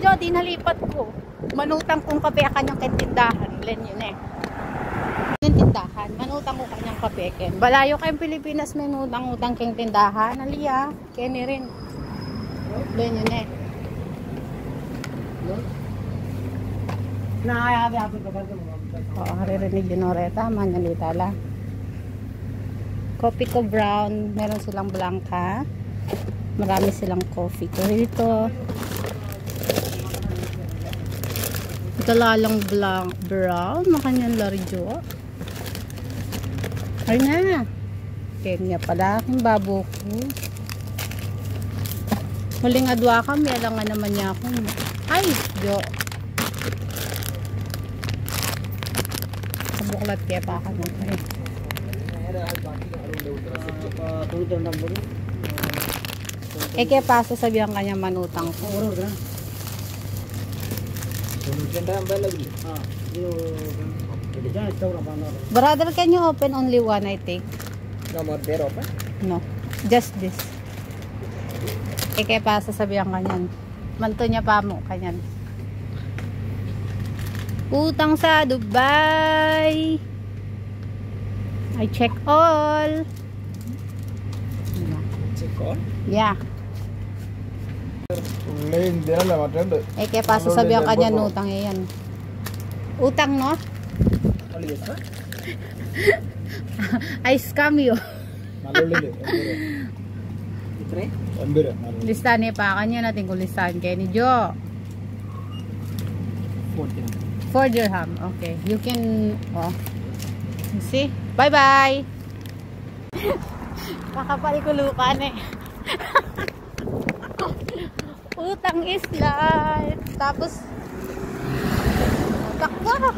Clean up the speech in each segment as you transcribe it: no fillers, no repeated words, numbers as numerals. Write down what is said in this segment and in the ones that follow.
Jo, di nalipat ko. Manutang kong kape a kanyang tindahan. Len yun eh. Tindahan. Manutang ko kanyang kape ken. Balayo kayong Pilipinas may utang keng tindahan. Aliya. Kenny rin. Len yun eh. Oo, haririnig yun oreta. Manalita lang. Coffee ko brown. Meron silang blanca. Marami silang coffee ko rito. Ito lalang brown. Makanyang larjo. Ay na. Kenya pala. Aking babo ko. Huling adwa kami. Alam nga naman niya ako. Ay, Jo. Buklat kaya pa ka nung kayo. Kaya pa sasabihan kanya manutang ko. Brother, can you open only one, I think? No more beer open? No, just this. Kaya pa sasabihan kanyan. Manto niya pa mo kanyan. Utang sa Dubai. I check all. Check all? Yeah. Kaya pa sasabihan kanya utang yan. Utang, no? I scam you. Listahan niya pa kanya natin kung listahan kayo ni Jo. 4 dirham. Okay. You can, oh. You see? Bye-bye. Kakapalikulukan eh. Utang is life. Tapos, takwa.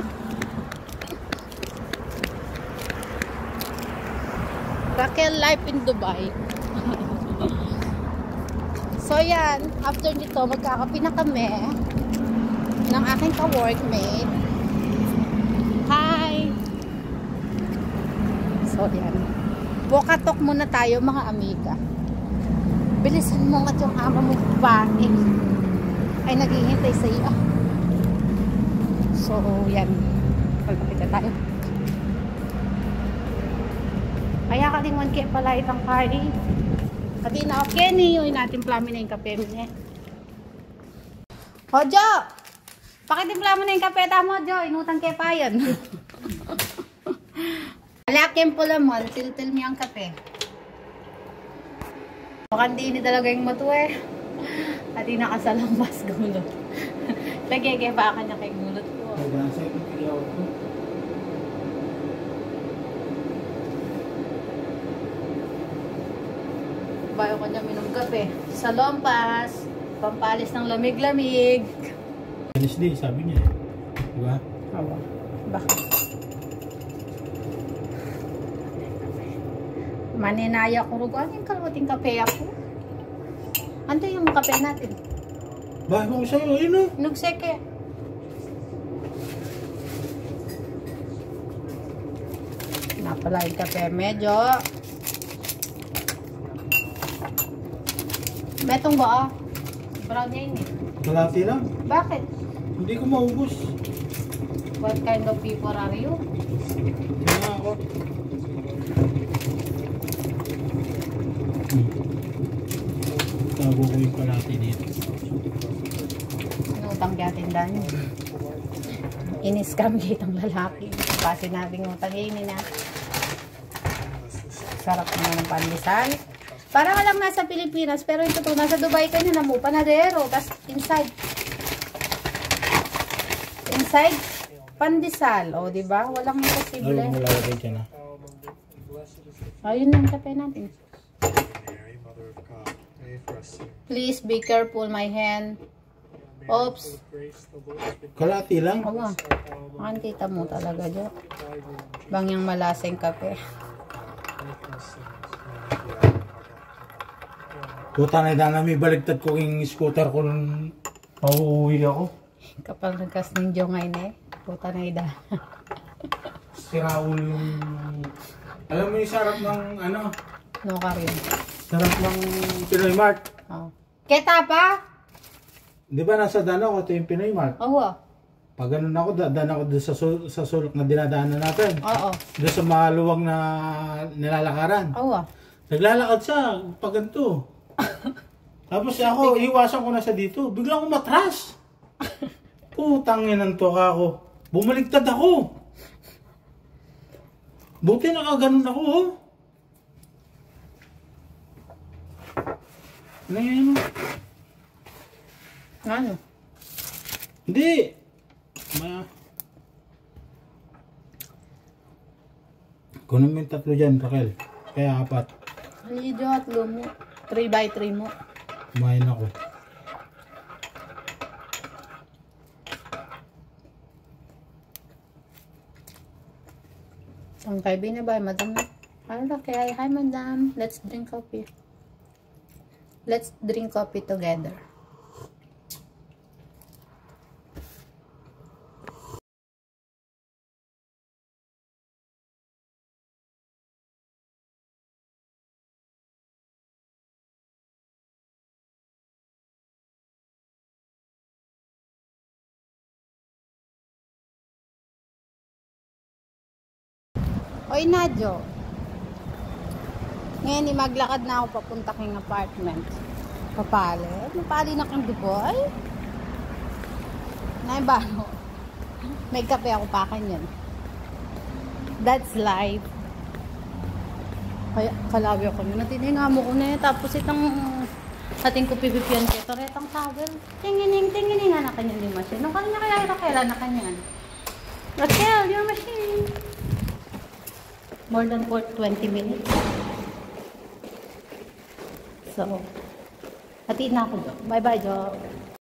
Raquel life in Dubai. So yan, after nito, magkakapi na kami ng aking ka-workmate. Hi! So yan. Walkatalk muna tayo mga amiga. Bilisan mo at yung ama mo babae ay naghihintay sa iyo. So yan. Pagkapit na tayo. Kaya ka din 1K pala itang kari. Kati na okay ni yung natin plami na yung kape mo niya. Hojo! Pakitimpla mo na yung kape mo, Jo. Inutang kay pa yun. Alakim po lamon. Til-til mo yung kape. Mukhang di talaga yung matu eh. At di nakasalang mas gulot. Lagay kay pa ka niya kay gulot ko. Bayo ko niya minom kape. Sa lompas. Pampalis ng lamig-lamig. Wednesday, sabi niya. Diba? Oo. Bakit? Maninaya ko rugo. Ano yung kalwating kape ako? Ano yung kape natin? Bakit ko sa'yo? Ayun o. Nugseke. Napala yung kape. Medyo. Metong ba ah? Brown niya yun eh. Kalati lang. Bakit? Hindi ko maubos. What kind of people are you? Kaya ako. Tago ko yung kalati dito. Inutang kaya tindahan niya. Inis-scam kitang lalaki. Pa sinabing utang yun na. Sarap naman ng pandesal. Parang alam nasa Pilipinas, pero ito to, nasa Dubai ka niya, namu panadero, tas inside, pandesal, o diba? Walang imposible. Ayaw mo lalagay dyan ah. Ayun lang kape natin. Please be careful, my hand. Oops. Kalati lang? Awa, makikita mo talaga dyan. Bangyang malaseng kape. Puta na dana, may baligtad ko yung scooter ko nung pauuwi ako. Kapag nagkas ninyo ngayon eh, puta na ida. Siraul yung... Alam mo yung sarap ng ano? No ka rin. Sarap ng Pinoy Mart. Oh. Keta pa? Di ba nasa daan ako, ito yung Pinoy Mart. Oo. Pag ganun ako, daan ako doon sa sulok na dinadaanan natin. Oo. Doon sa maluwag na nilalakaran. Oo. Naglalakad siya, pag ganito. Tapos ako, iwasan ko na sa dito. Biglang umatras. Putang inang to ako. Bumaligtad ako. Buti nakaganon ako, oh. Ano yun? Ano? Hindi. Kunin mo yung tatlo dyan, Raquel. Kaya 4. Medyo atlo mo. 3x3 mo. Kumain ako. Ang kaibigan ba, madam? Ano kaya? Hi, madam. Let's drink coffee. Let's drink coffee together. Oy, Nadyo. Ngayon, maglakad na ako papunta king apartment. Papali? Napali na kang duboy? Naibano? May kape ako pa kanyan. That's life. Kaya, kalabi ako na. Natinga mo ko na eh. Tapos itong ating ko pipipian ko. Toretang towel. Tingining na kanyan yung machine. Nung kanya kaya Raquel na kanyan. Raquel, your machine. More than 20 minutes. So, hatiin na ako, Jo. Bye-bye, Jo.